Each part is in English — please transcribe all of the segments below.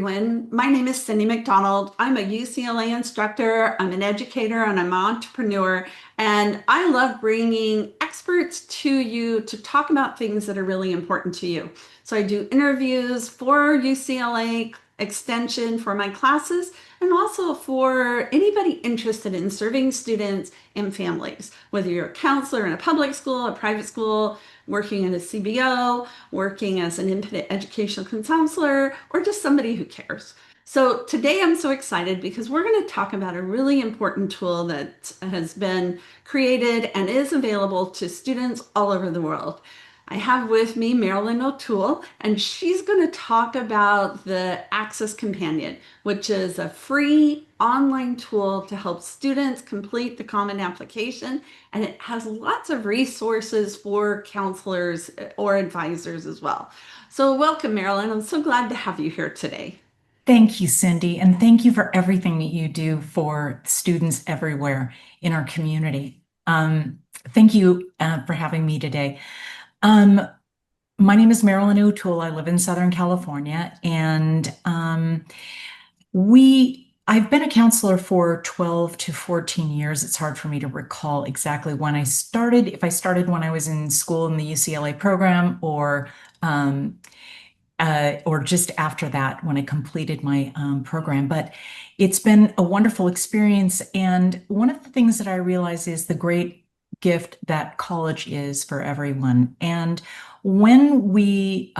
Everyone. My name is Cindy McDonald. I'm a UCLA instructor, I'm an educator, and I'm an entrepreneur. And I love bringing experts to you to talk about things that are really important to you. So I do interviews for UCLA Extension for my classes and also for anybody interested in serving students and families, whether you're a counselor in a public school, a private school, working in a CBO, working as an independent educational counselor, or just somebody who cares. So today I'm so excited because we're going to talk about a really important tool that has been created and is available to students all over the world. I have with me Marilyn O'Toole, and she's going to talk about the Axs Companion, which is a free online tool to help students complete the Common Application. And it has lots of resources for counselors or advisors as well. So welcome, Marilyn. I'm so glad to have you here today. Thank you, Cindy, and thank you for everything that you do for students everywhere in our community. Thank you for having me today. My name is Marilyn O'Toole. I live in Southern California, and I've been a counselor for 12 to 14 years. It's hard for me to recall exactly when I started, if I started when I was in school in the UCLA program or just after that when I completed my program. But it's been a wonderful experience. And one of the things that I realize is the great gift that college is for everyone. And when we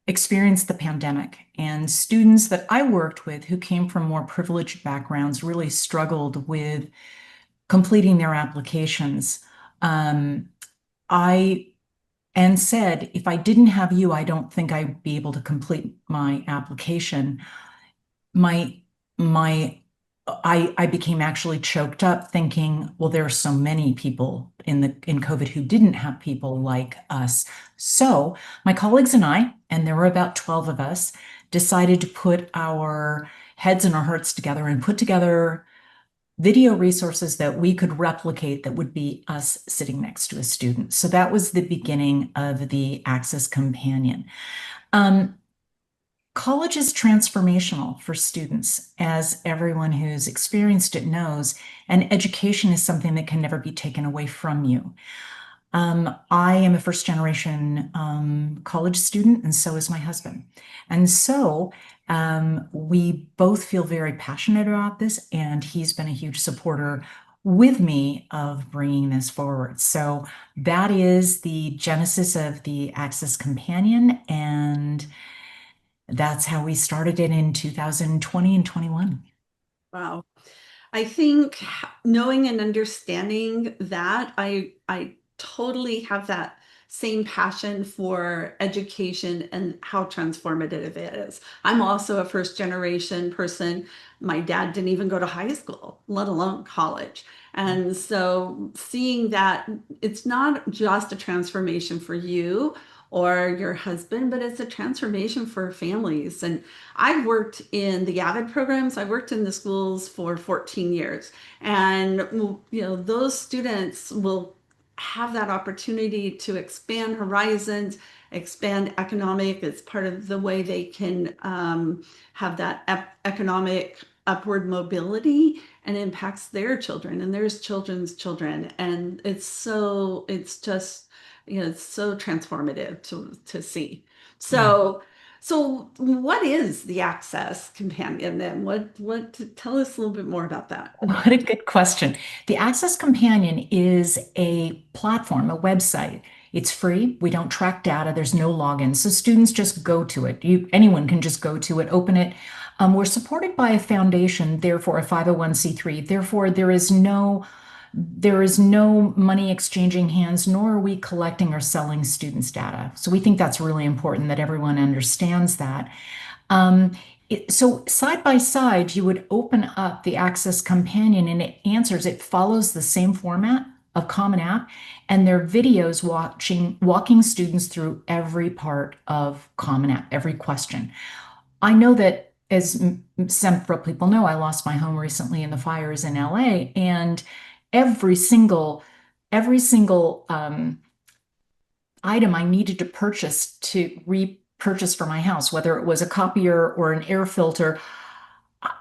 experienced the pandemic and students that I worked with who came from more privileged backgrounds really struggled with completing their applications, I said, if I didn't have you, I don't think I'd be able to complete my application. My I became actually choked up thinking, well, there are so many people in COVID who didn't have people like us. So my colleagues and there were about 12 of us, decided to put our heads and our hearts together and put together video resources that we could replicate that would be us sitting next to a student. So that was the beginning of the Axs Companion. College is transformational for students, as everyone who's experienced it knows, and education is something that can never be taken away from you. I am a first generation college student, and so is my husband. And so we both feel very passionate about this, and he's been a huge supporter with me of bringing this forward. So that is the genesis of the Axs Companion, and that's how we started it in 2020 and 21. Wow. I think knowing and understanding that, I totally have that same passion for education and how transformative it is. I'm also a first generation person. My dad didn't even go to high school, let alone college. And so seeing that it's not just a transformation for you or your husband, but it's a transformation for families. And I've worked in the AVID programs. I worked in the schools for 14 years. And, those students will have that opportunity to expand horizons, expand economic. It's part of the way they can have that economic upward mobility and impacts their children and their children's children. And it's just, it's so transformative to see. Yeah. So what is the Axs Companion then? Tell us a little bit more about that. What a good question. The Axs Companion is a platform, a website. It's free. We don't track data. There's no login. So students just go to it. Anyone can just go to it, open it. We're supported by a foundation, therefore a 501c3. Therefore, there is no money exchanging hands, nor are we collecting or selling students' data. So we think that's really important that everyone understands that. So side by side, you would open up the Axs Companion and it follows the same format of Common App, and there are videos walking students through every part of Common App, every question. I know that, as several people know, I lost my home recently in the fires in LA, and every single item I needed to purchase to purchase for my house, whether it was a copier or an air filter.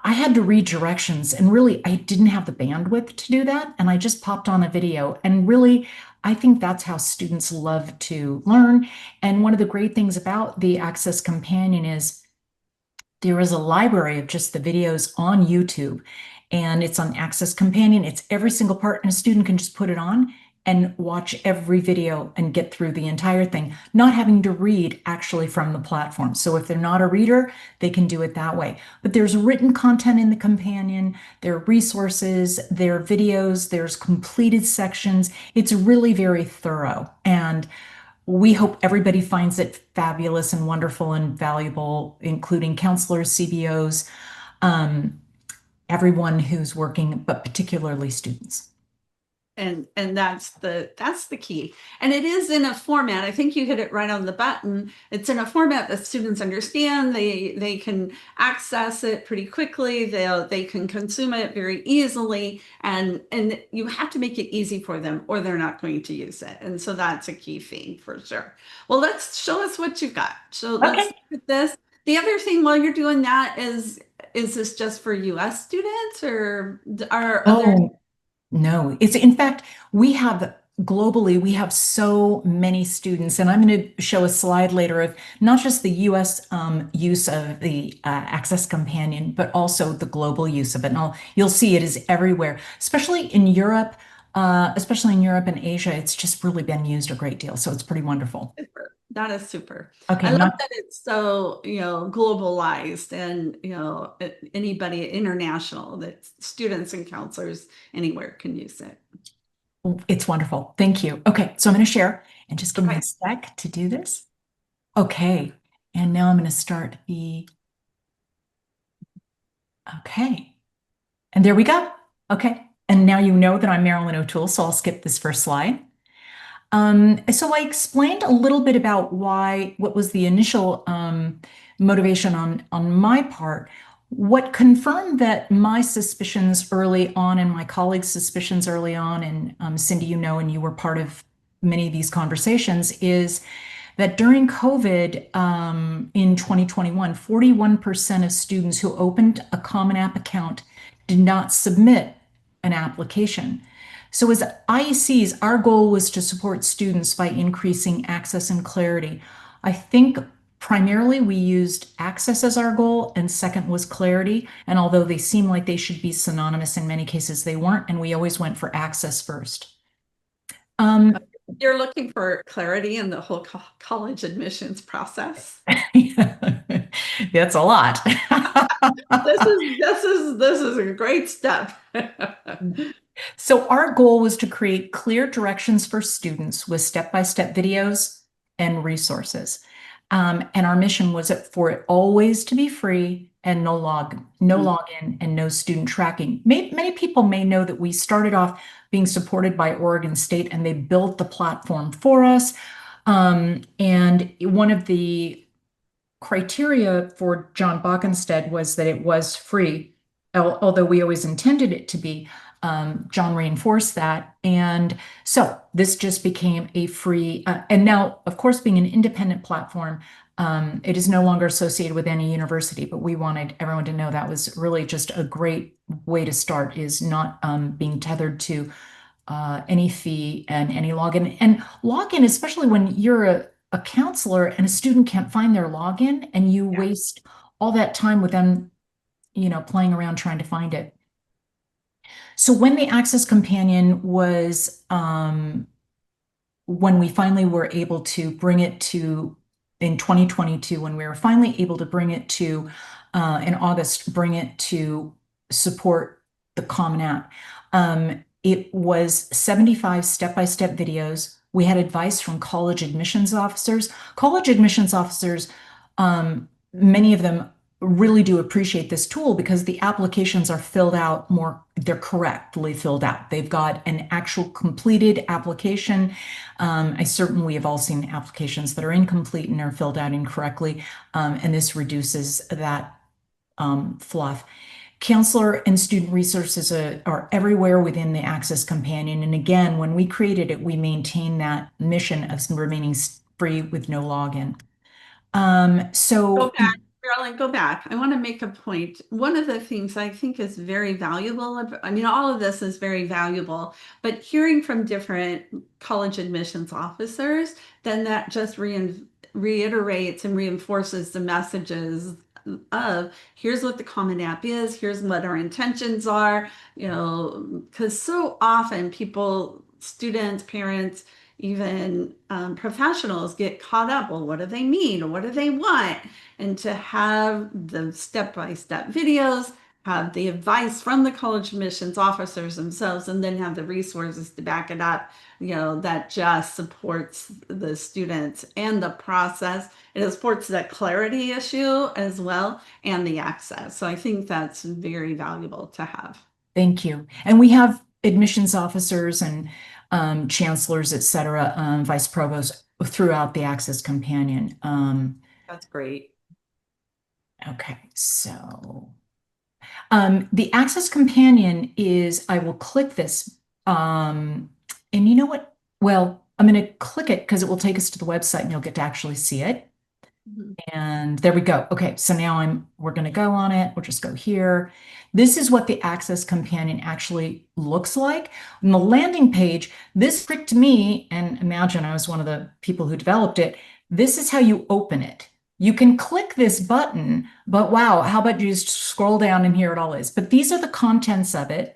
I had to read directions, and really, I didn't have the bandwidth to do that. And I just popped on a video. And really, I think that's how students love to learn. And one of the great things about the Axs Companion is there is a library of just the videos on YouTube, and it's on Axs Companion. It's every single part, and a student can just put it on and watch every video and get through the entire thing, not having to read actually from the platform. So if they're not a reader, they can do it that way. But there's written content in the companion, there are resources, there are videos, there's completed sections. It's really very thorough. And we hope everybody finds it fabulous and wonderful and valuable, including counselors, CBOs, everyone who's working, but particularly students. And that's the key. And it is in a format. I think you hit it right on the button. It's in a format that students understand. They can access it pretty quickly. They can consume it very easily. And you have to make it easy for them, or they're not going to use it. And so that's a key thing for sure. Well, let's show us what you've got. So let's look at this. The other thing while you're doing that is this just for US students, or are other? No, it's in fact, we have globally, we have so many students, and I'm going to show a slide later of not just the US use of the Axs Companion, but also the global use of it. And you'll see it is everywhere, especially in Europe and Asia. It's just really been used a great deal. So it's pretty wonderful. Super. That is super. Okay, I love that it's so, globalized, and, anybody international, that students and counselors anywhere can use it. It's wonderful. Thank you. Okay, so I'm going to share, and just give me a sec to do this. Okay, and now I'm going to start okay. And there we go. Okay, and now you know that I'm Marilyn O'Toole, so I'll skip this first slide. So I explained a little bit about what was the initial motivation on my part. What confirmed that my suspicions early on and my colleagues' suspicions early on, and Cindy, and you were part of many of these conversations, is that during COVID in 2021, 41% of students who opened a Common App account did not submit an application. So as IECs, our goal was to support students by increasing access and clarity. I think primarily we used access as our goal, and second was clarity. And although they seem like they should be synonymous, in many cases they weren't, and we always went for access first. You're looking for clarity in the whole college admissions process. That's a lot. This is a great step. So our goal was to create clear directions for students with step-by-step videos and resources. And our mission was for it always to be free and no login and no student tracking. Many people may know that we started off being supported by Oregon State, and they built the platform for us. And one of the criteria for John Bockenstead was that it was free, although we always intended it to be. John reinforced that. And so this just became a free, and now, of course, being an independent platform, it is no longer associated with any university, but we wanted everyone to know that was really just a great way to start, is not being tethered to any fee and any login. And login, especially when you're a counselor and a student can't find their login, and you waste all that time with them, playing around trying to find it. So when the Axs Companion was, when we finally were able to bring it to, in 2022, when we were finally able to bring it to, in August, bring it to support the Common App, it was 75 step-by-step videos. We had advice from college admissions officers. College admissions officers, many of them really do appreciate this tool because the applications are filled out they're correctly filled out. They've got an actual completed application. We have all seen applications that are incomplete and are filled out incorrectly, and this reduces that fluff. Counselor and student resources are everywhere within the Axs Companion. And again, when we created it, we maintained that mission of remaining free with no login. Go So back, Marilyn, go back. I want to make a point. One of the things I think is very valuable, I mean, all of this is very valuable, but hearing from different college admissions officers, then that just reiterates and reinforces the messages of here's what the Common App is, here's what our intentions are, because so often people, students, parents, even professionals get caught up. Well, what do they mean? What do they want? And to have the step-by-step videos, have the advice from the college admissions officers themselves, and then have the resources to back it up, that just supports the students and the process. It supports that clarity issue as well and the access. So I think that's very valuable to have. thank you. And we have admissions officers and chancellors, et cetera, vice provosts throughout the Axs Companion. That's great. Okay, so the Axs Companion is, I will click this. And you know what? Well, I'm going to click it because it will take us to the website and you'll get to actually see it. Mhm. And there we go. Okay, so now we're going to go on it. We'll just go here. This is what the Axs Companion actually looks like. On the landing page, this tricked me, and imagine I was one of the people who developed it. This is how you open it. You can click this button, but wow, how about you just scroll down and here it all is. But these are the contents of it.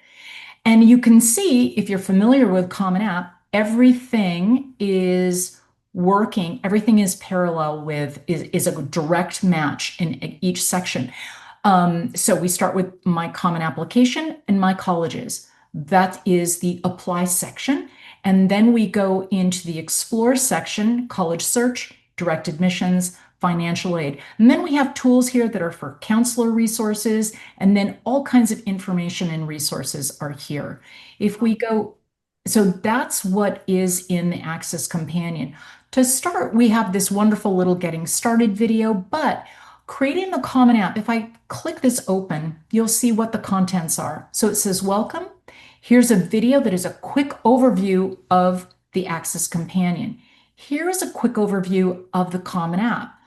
And you can see, if you're familiar with Common App, everything is working, everything is parallel with, is a direct match in each section. So we start with my common application and my colleges. That is the apply section. And then we go into the explore section, college search, direct admissions, financial aid. And then we have tools here that are for counselor resources, and then all kinds of information and resources are here. If we go, so that's what is in the Axs Companion. To start, we have this wonderful little getting started video, but creating the Common App, if I click this open, you'll see what the contents are. So it says, welcome. Here's a video that is a quick overview of the Axs Companion. Here is a quick overview of the Common App.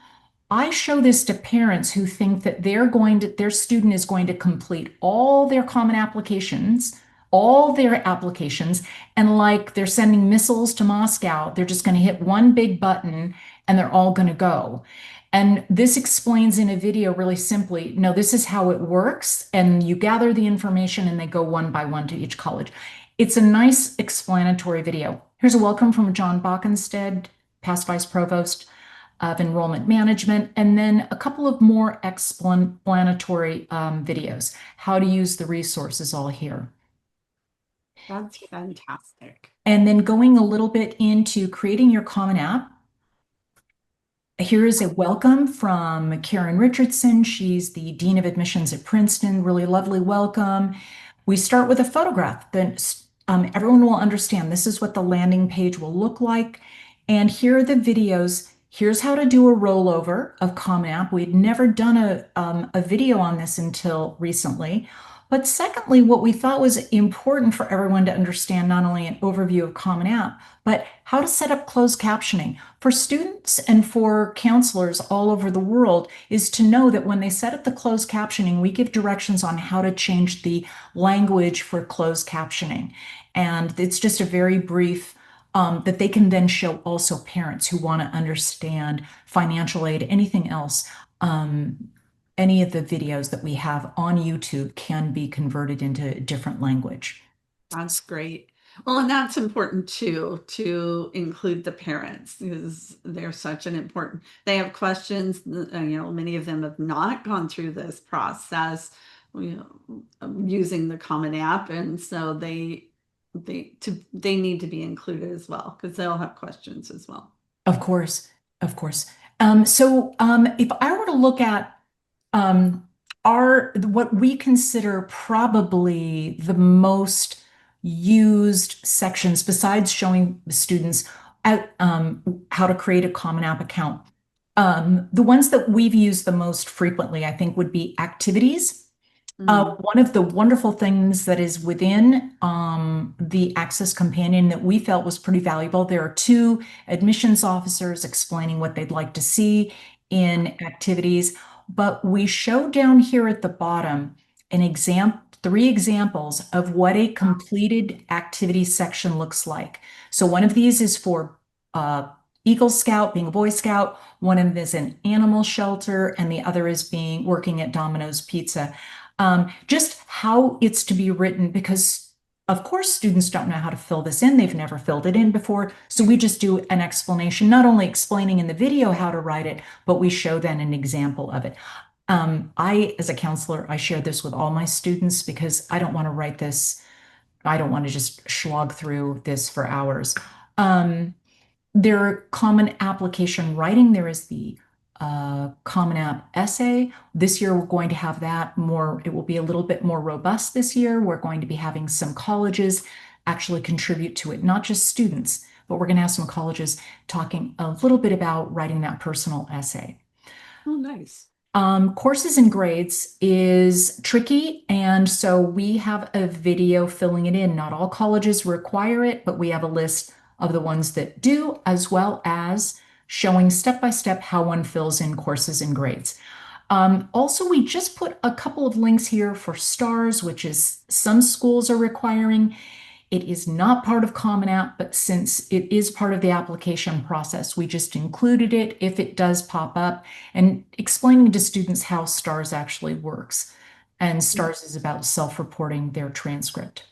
I show this to parents who think that their student is going to complete all their common applications, all their applications, and like they're sending missiles to Moscow, they're just going to hit one big button and they're all going to go. And this explains in a video really simply, no, this is how it works. And you gather the information and they go one by one to each college. It's a nice explanatory video. Here's a welcome from John Bockenstead, past vice provost of enrollment management, and then a couple of more explanatory videos, how to use the resources all here. That's fantastic. And then going a little bit into creating your Common App. Here is a welcome from Karen Richardson. She's the Dean of Admissions at Princeton. Really lovely welcome. We start with a photograph. Then everyone will understand this is what the landing page will look like. And here are the videos. Here's how to do a rollover of Common App. We'd never done a video on this until recently. But secondly, what we thought was important for everyone to understand, not only an overview of Common App, but how to set up closed captioning. For students and for counselors all over the world is to know that when they set up the closed captioning, we give directions on how to change the language for closed captioning. And it's just a very brief that they can then show also parents who want to understand financial aid, anything else. Any of the videos that we have on YouTube can be converted into a different language. That's great. Well, and that's important too, to include the parents because they're such an important, they have questions, many of them have not gone through this process, using the Common App. And so they need to be included as well because they'll have questions as well. Of course, of course. If I were to look at what we consider probably the most used sections, besides showing the students how to create a Common App account, the ones that we've used the most frequently, I think, would be activities. One of the wonderful things that is within the Axs Companion that we felt was pretty valuable, there are two admissions officers explaining what they'd like to see in activities, but we show down here at the bottom an example, 3 examples of what a completed activity section looks like. So one of these is for Eagle Scout, being a Boy Scout. One of them is an animal shelter, and the other is being working at Domino's Pizza. Just how it's to be written, because of course students don't know how to fill this in. They've never filled it in before. So we just do an explanation, not only explaining in the video how to write it, but we show then an example of it. As a counselor, I share this with all my students because I don't want to write this. I don't want to just slog through this for hours. There are common application writing. There is the Common App essay. This year, we're going to have that more. It will be a little bit more robust this year. We're going to be having some colleges actually contribute to it, not just students, but we're going to have some colleges talking a little bit about writing that personal essay. Oh, nice. Courses and grades is tricky, and so we have a video filling it in. Not all colleges require it, but we have a list of the ones that do, as well as showing step by step how one fills in courses and grades. Also, we just put a couple of links here for STARS, which is some schools are requiring. It is not part of Common App, but since it is part of the application process, we just included it if it does pop up, and explaining to students how STARS actually works. And STARS is about self-reporting their transcript.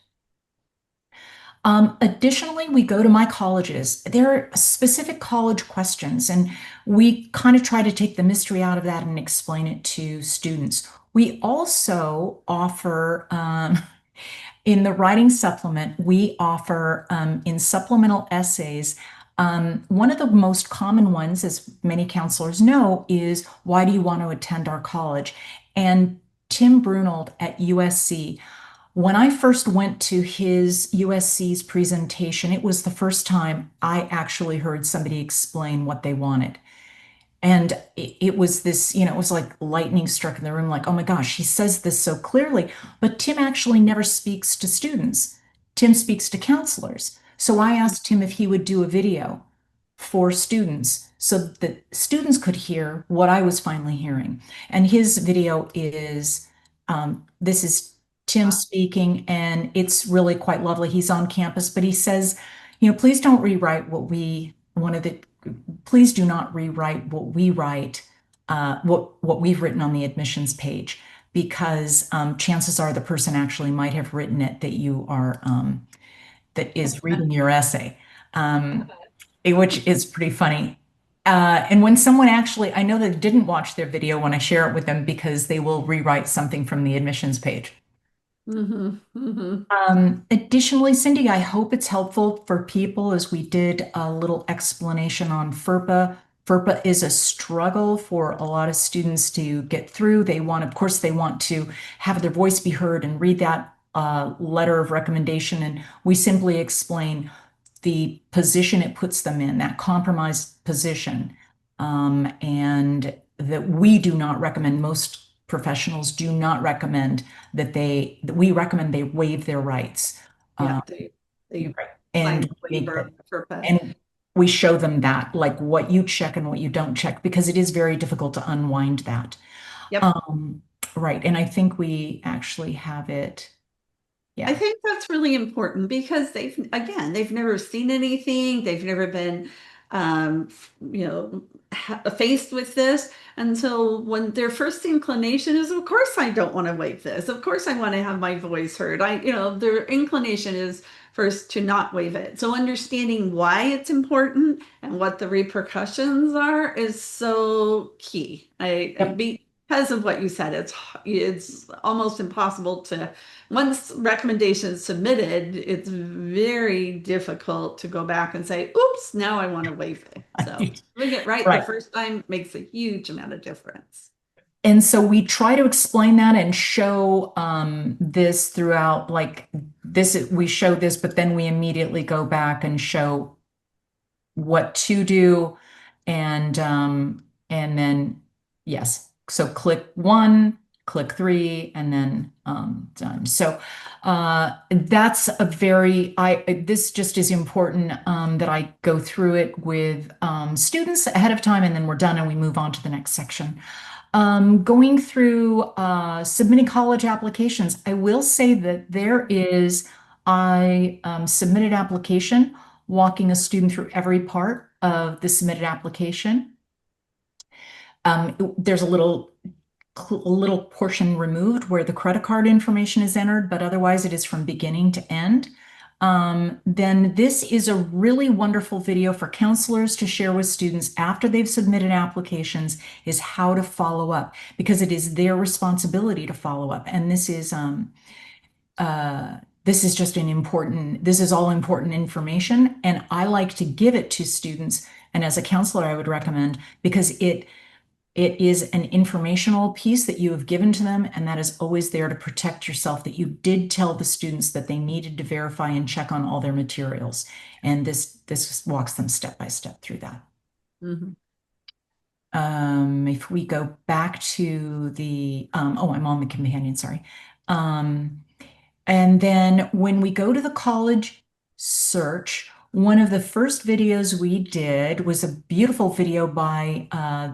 Additionally, we go to my colleges. There are specific college questions, and we kind of try to take the mystery out of that and explain it to students. We also offer, in the writing supplement, we offer in supplemental essays. One of the most common ones, as many counselors know, is why do you want to attend our college? And Tim Brunold at USC, when I first went to his USC's presentation, it was the first time I actually heard somebody explain what they wanted. And it was this, it was like lightning struck in the room, like, oh my gosh, he says this so clearly. But Tim actually never speaks to students. Tim speaks to counselors. So I asked him if he would do a video for students so that students could hear what I was finally hearing. And his video is, this is Tim speaking, and it's really quite lovely. He's on campus, but he says, please don't rewrite what we wanted please do not rewrite what we write, what we've written on the admissions page, because chances are the person actually might have written it that you are that is reading your essay, which is pretty funny. And when someone actually, I know they didn't watch their video when I share it with them because they will rewrite something from the admissions page. Additionally, Cindy, I hope it's helpful for people as we did a little explanation on FERPA. FERPA is a struggle for a lot of students to get through. Of course, they want to have their voice be heard and read that letter of recommendation. And we simply explain the position it puts them in, that compromised position. And that we do not recommend, most professionals do not recommend we recommend they waive their rights. Yeah, they And and we show them that, like what you check and what you don't check, because it is very difficult to unwind that. Yep. Right. And I think we actually have it. Yeah. I think that's really important because they've never seen anything. They've never been, faced with this. And so when their first inclination is, of course, I don't want to waive this. Of course, I want to have my voice heard. Their inclination is first to not waive it. So understanding why it's important and what the repercussions are is so key. Because of what you said, it's almost impossible to, once recommendation is submitted, it's very difficult to go back and say, oops, now I want to waive it. So doing it right the first time makes a huge amount of difference. And so we try to explain that and show this throughout, like this, we show this, but then we immediately go back and show what to do. And then, yes. So click 1, click 3, and then done. So that's a very, this just is important that I go through it with students ahead of time, and then we're done and we move on to the next section. Going through submitting college applications, I will say that I submitted application, walking a student through every part of the submitted application. There's a little portion removed where the credit card information is entered, but otherwise it is from beginning to end. Then this is a really wonderful video for counselors to share with students after they've submitted applications, is how to follow up, because it is their responsibility to follow up. And this is just this is all important information. And I like to give it to students. And as a counselor, I would recommend, because it is an informational piece that you have given to them, and that is always there to protect yourself, that you did tell the students that they needed to verify and check on all their materials. And this walks them step by step through that. If we go back to the, oh, I'm on the companion, sorry. And then when we go to the college search, one of the first videos we did was a beautiful video by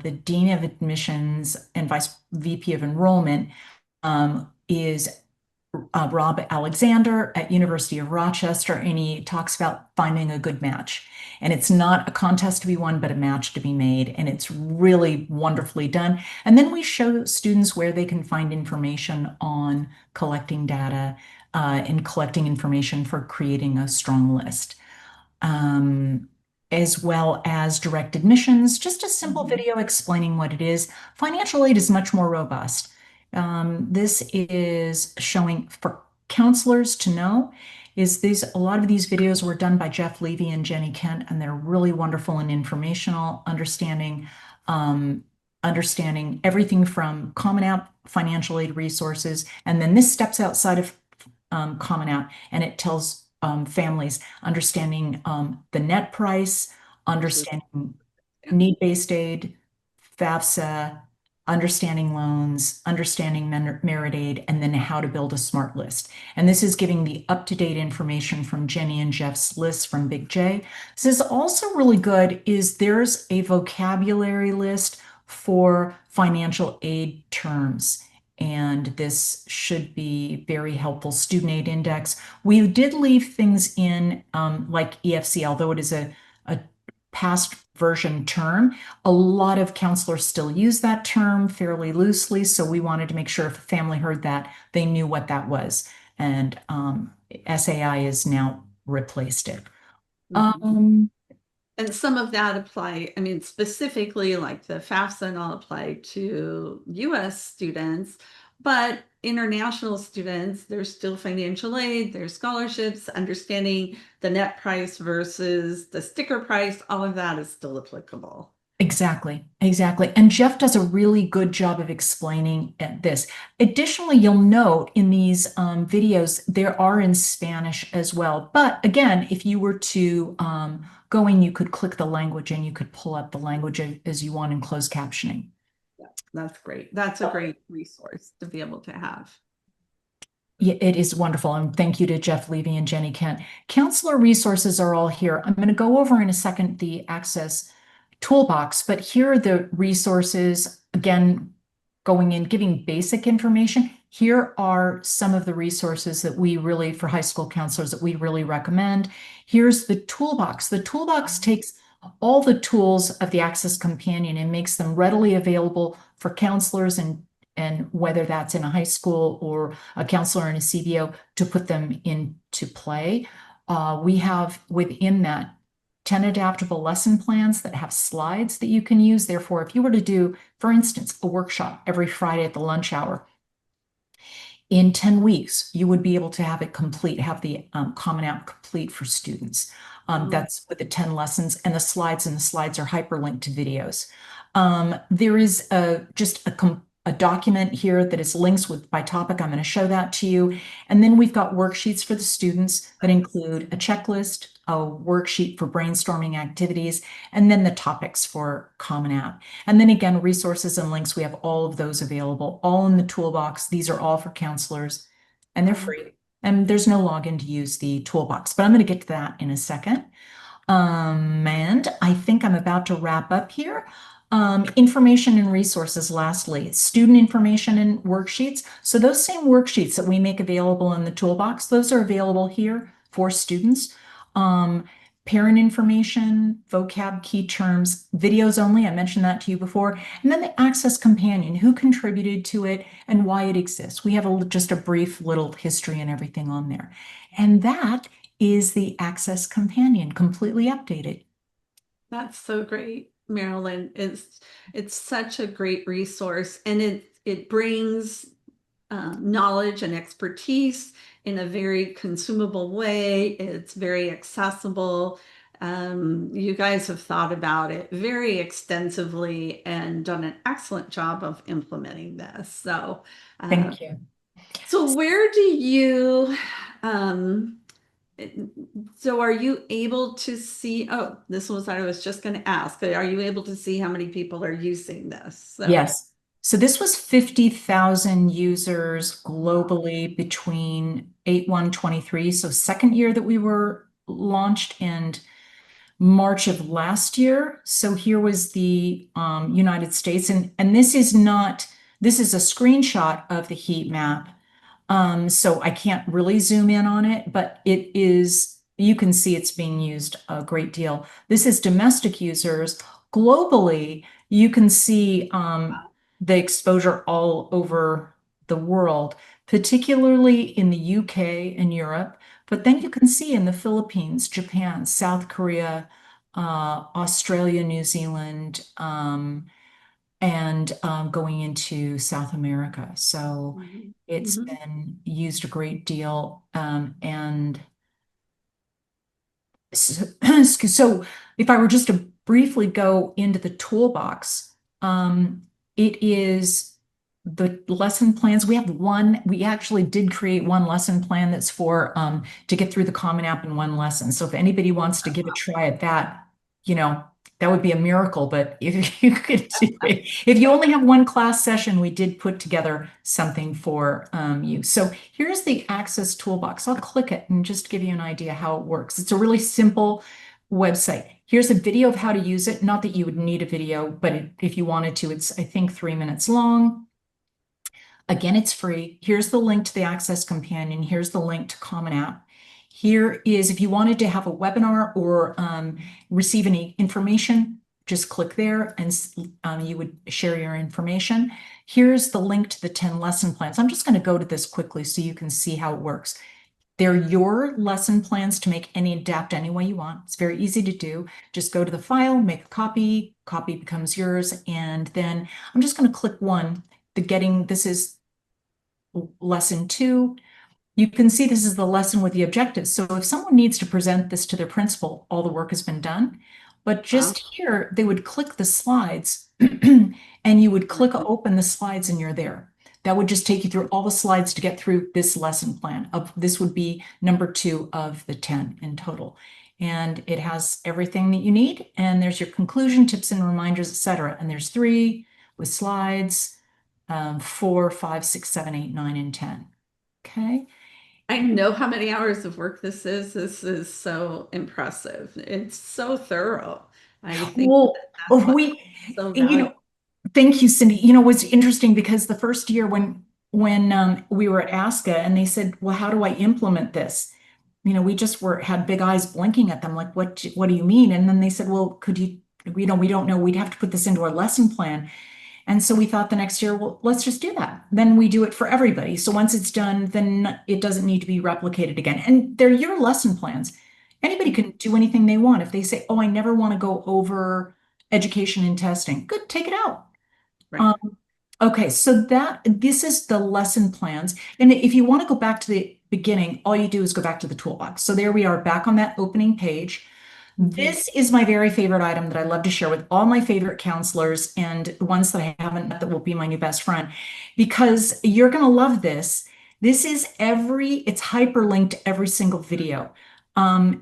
the Dean of Admissions and Vice VP of Enrollment, is Rob Alexander at University of Rochester, and he talks about finding a good match. And it's not a contest to be won, but a match to be made. And it's really wonderfully done. And then we show students where they can find information on collecting data and collecting information for creating a strong list. As well as direct admissions, just a simple video explaining what it is. Financial aid is much more robust. This is showing for counselors to know a lot of these videos were done by Jeff Levy and Jenny Kent, and they're really wonderful and informational, understanding everything from Common App, financial aid resources, and then this steps outside of Common App, and it tells families understanding the net price, understanding need-based aid, FAFSA, understanding loans, understanding merit aid, and then how to build a smart list. And this is giving the up-to-date information from Jenny and Jeff's list from Big J. This is also really good, there's a vocabulary list for financial aid terms. And this should be very helpful. Student aid index. We did leave things in like EFC, although it is a past version term. A lot of counselors still use that term fairly loosely, so we wanted to make sure if a family heard that, they knew what that was. And SAI has now replaced it. And some of that apply, I mean, specifically like the FAFSA and all apply to US students, but international students, there's still financial aid, there's scholarships, understanding the net price versus the sticker price, all of that is still applicable. Exactly. And Jeff does a really good job of explaining this. Additionally, you'll note in these videos, there are in Spanish as well. But again, if you were to go in, you could click the language and you could pull up the language as you want in closed captioning. Yeah, that's great. That's a great resource to be able to have. Yeah, it is wonderful. And thank you to Jeff Levy and Jenny Kent. Counselor resources are all here. I'm going to go over in a second the Axs Toolbox, but here are the resources, again, going in, giving basic information. Here are some of the resources that we really, for high school counselors, that we really recommend. Here's the Toolbox. The Toolbox takes all the tools of the Axs Companion and makes them readily available for counselors, and whether that's in a high school or a counselor in a CBO, to put them into play. We have within that 10 adaptable lesson plans that have slides that you can use. Therefore, if you were to do, for instance, a workshop every Friday at the lunch hour, in 10 weeks, you would be able to have it complete, have the Common App complete for students. That's with the 10 lessons, and the slides are hyperlinked to videos. There is just a document here that is links by topic. I'm going to show that to you. And then we've got worksheets for the students that include a checklist, a worksheet for brainstorming activities, and then the topics for Common App. And then again, resources and links, we have all of those available, all in the toolbox. These are all for counselors, and they're free. And there's no login to use the toolbox, but I'm going to get to that in a second. And I think I'm about to wrap up here. Information and resources, lastly, student information and worksheets. So those same worksheets that we make available in the toolbox, those are available here for students. Parent information, vocab, key terms, videos only. I mentioned that to you before. And then the Axs Companion, who contributed to it and why it exists. We have just a brief little history and everything on there. And that is the Axs Companion, completely updated. That's so great, Marilyn. It's such a great resource, and it brings knowledge and expertise in a very consumable way. It's very accessible. You guys have thought about it very extensively and done an excellent job of implementing this. So, Thank you. so where do you, so are you able to see, oh, this was what I was just going to ask. Are you able to see how many people are using this? So, yes. So this was 50,000 users globally between 8/1/23. So second year that we were launched, and March of last year. So here was the United States, and this is a screenshot of the heat map. So I can't really zoom in on it, but you can see it's being used a great deal. This is domestic users. Globally, you can see the exposure all over the world, particularly in the UK and Europe. But then you can see in the Philippines, Japan, South Korea, Australia, New Zealand, and going into South America. So it's been used a great deal. And so if I were just to briefly go into the toolbox, it is the lesson plans. We actually did create one lesson plan that's for to get through the Common App in one lesson. So if anybody wants to give a try at that, that would be a miracle. But if you could do it, if you only have one class session, we did put together something for you. So here's the Axs Toolbox. I'll click it and just give you an idea how it works. It's a really simple website. Here's a video of how to use it. Not that you would need a video, but if you wanted to, it's, I think, 3 minutes long. Again, it's free. Here's the link to the Axs Companion. Here's the link to Common App. Here is, if you wanted to have a webinar or receive any information, just click there and you would share your information. Here's the link to the 10 lesson plans. I'm just going to go to this quickly so you can see how it works. They're your lesson plans to make and adapt any way you want. It's very easy to do. Just go to the file, make a copy becomes yours, and then I'm just going to click one. This is lesson 2. You can see this is the lesson with the objectives. So if someone needs to present this to their principal, all the work has been done. But just here, they would click the slides and you would click open the slides and you're there. That would just take you through all the slides to get through this lesson plan. This would be number 2 of the 10 in total. And it has everything that you need. And there's your conclusion, tips and reminders, etc. And there's 3 with slides, 4, 5, 6, 7, 8, 9, and 10. Okay. I know how many hours of work this is. This is so impressive. It's so thorough. I think that's so valuable. Thank you, Cindy. It was interesting because the first year when we were at ASCA and they said, well, how do I implement this? We just had big eyes blinking at them like, what do you mean? And then they said, well, could you, we don't know. We'd have to put this into our lesson plan. And so we thought the next year, well, let's just do that. Then we do it for everybody. So once it's done, then it doesn't need to be replicated again. And they're your lesson plans. Anybody can do anything they want. If they say, oh, I never want to go over education and testing, good, take it out. Right. Okay, so this is the lesson plans. And if you want to go back to the beginning, all you do is go back to the toolbox. So there we are back on that opening page. This is my very favorite item that I love to share with all my favorite counselors and the ones that I haven't met that will be my new best friend, because you're going to love this. It's hyperlinked to every single video.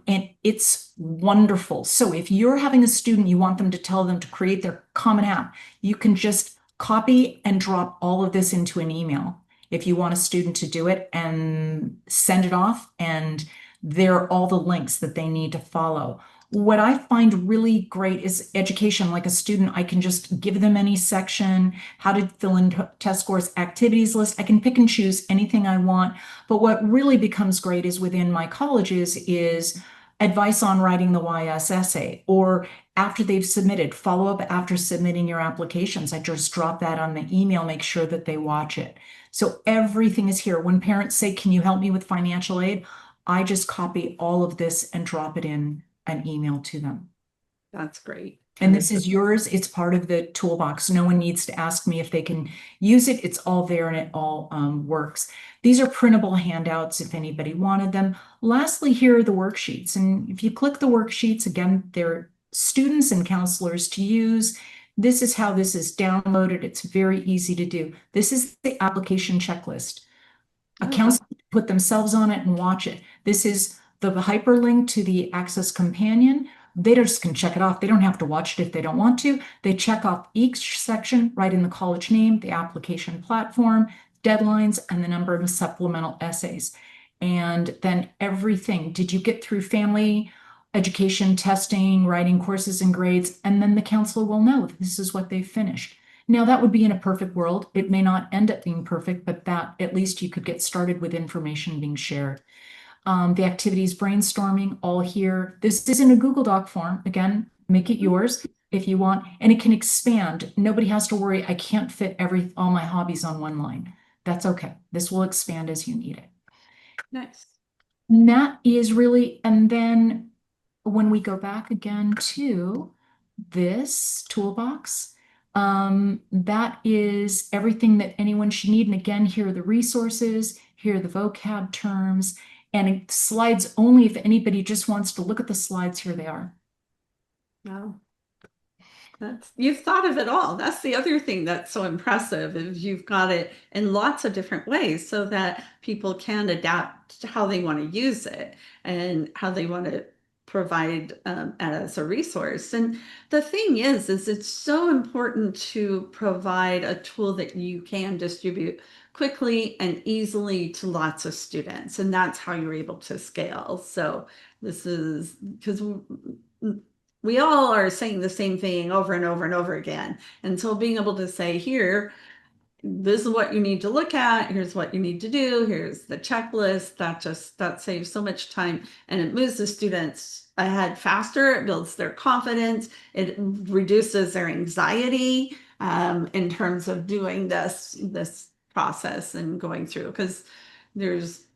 And it's wonderful. So if you're having a student, you want them to tell them to create their Common App, you can just copy and drop all of this into an email if you want a student to do it and send it off. And there are all the links that they need to follow. What I find really great is education. Like a student, I can just give them any section, how to fill in test scores, activities list. I can pick and choose anything I want. But what really becomes great is within my colleges is advice on writing the YS essay, or after they've submitted, follow up after submitting your applications. I just drop that on the email, make sure that they watch it. So everything is here. When parents say, can you help me with financial aid? I just copy all of this and drop it in an email to them. That's great. And That this is is yours. It's part of the toolbox. No one needs to ask me if they can use it. It's all there and it all works. These are printable handouts if anybody wanted them. Lastly, here are the worksheets. And if you click the worksheets, again, they're students and counselors to use. This is how this is downloaded. It's very easy to do. This is the application checklist. A oh, counselor can put themselves on it and watch it. This is the hyperlink to the Axs Companion. They just can check it off. They don't have to watch it if they don't want to. They check off each section, write in the college name, the application platform, deadlines, and the number of supplemental essays. And then everything. Did you get through family education testing, writing courses and grades? And then the counselor will know this is what they've finished. Now, that would be in a perfect world. It may not end up being perfect, but that at least you could get started with information being shared. The activities brainstorming, all here. This is in a Google Doc form. Again, make it yours if you want, and it can expand. Nobody has to worry, I can't fit all my hobbies on one line. That's okay. This will expand as you need it. nice. And that is really, and then when we go back again to this toolbox, that is everything that anyone should need. And again, here are the resources, here are the vocab terms, and slides only if anybody just wants to look at the slides, here they are. Wow. You've thought of it all. That's the other thing that's so impressive is you've got it in lots of different ways so that people can adapt to how they want to use it and how they want to provide as a resource. And the thing is it's so important to provide a tool that you can distribute quickly and easily to lots of students. And that's how you're able to scale. So this is because we all are saying the same thing over and over and over again. And so being able to say, here, this is what you need to look at, here's what you need to do, here's the checklist, that saves so much time and it moves the students ahead faster, it builds their confidence, it reduces their anxiety in terms of doing this process and going through because there's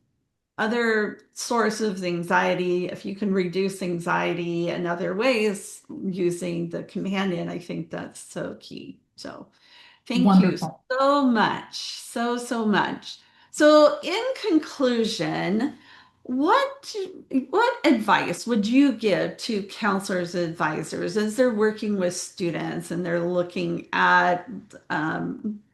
other sources of anxiety. If you can reduce anxiety in other ways using the companion, I think that's so key. So thank you Wonderful. so much. So much. So in conclusion, what what advice would you give to counselors and advisors as they're working with students and they're looking at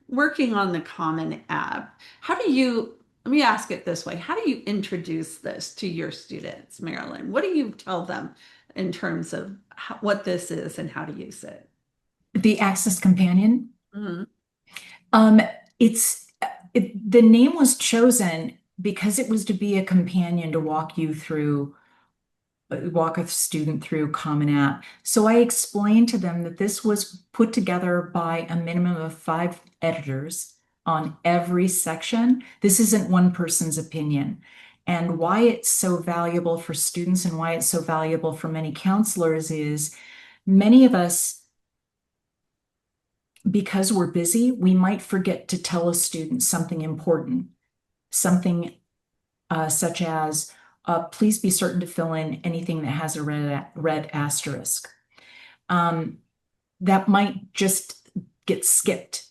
working on the Common App? How do you, let me ask it this way, how do you introduce this to your students, Marilyn? What do you tell them in terms of what this is and how to use it? The Axs Companion. Mhm. Um, the name was chosen because it was to be a companion to walk a student through Common App. So I explained to them that this was put together by a minimum of 5 editors on every section. This isn't one person's opinion. And why it's so valuable for students and why it's so valuable for many counselors is many of us, because we're busy, we might forget to tell a student something important, something such as, please be certain to fill in anything that has a red asterisk. That might just get skipped.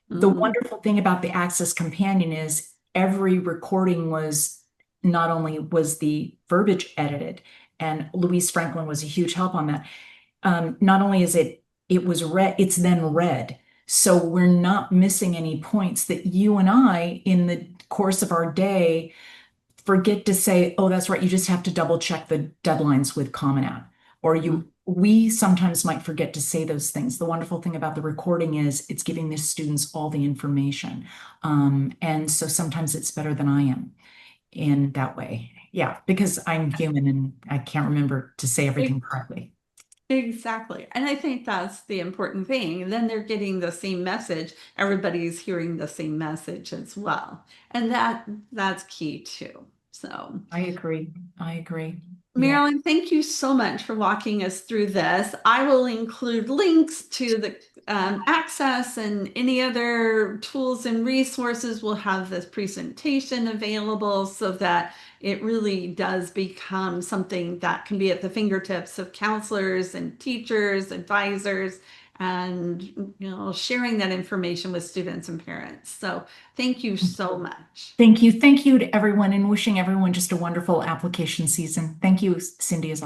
The Mhm. wonderful thing about the Axs Companion is every recording was not only was the verbiage edited, and Louise Franklin was a huge help on that. Not only is it was read, it's then read. So we're not missing any points that you and I, in the course of our day, forget to say, oh, that's right, you just have to double check the deadlines with Common App. Or we sometimes might forget to say those things. The wonderful thing about the recording is it's giving the students all the information. And so sometimes it's better than I am in that way. Yeah, because I'm human and I can't remember to say everything correctly. Exactly. And I think that's the important thing. And then they're getting the same message. Everybody's hearing the same message as well. And that's key too. So I agree. I agree. Yeah. Marilyn, thank you so much for walking us through this. I will include links to the Access and any other tools and resources. We'll have this presentation available so that it really does become something that can be at the fingertips of counselors and teachers, advisors, and sharing that information with students and parents. So thank you so much. Thank you. Thank you to everyone and wishing everyone just a wonderful application season. Thank you, Cindy, as always.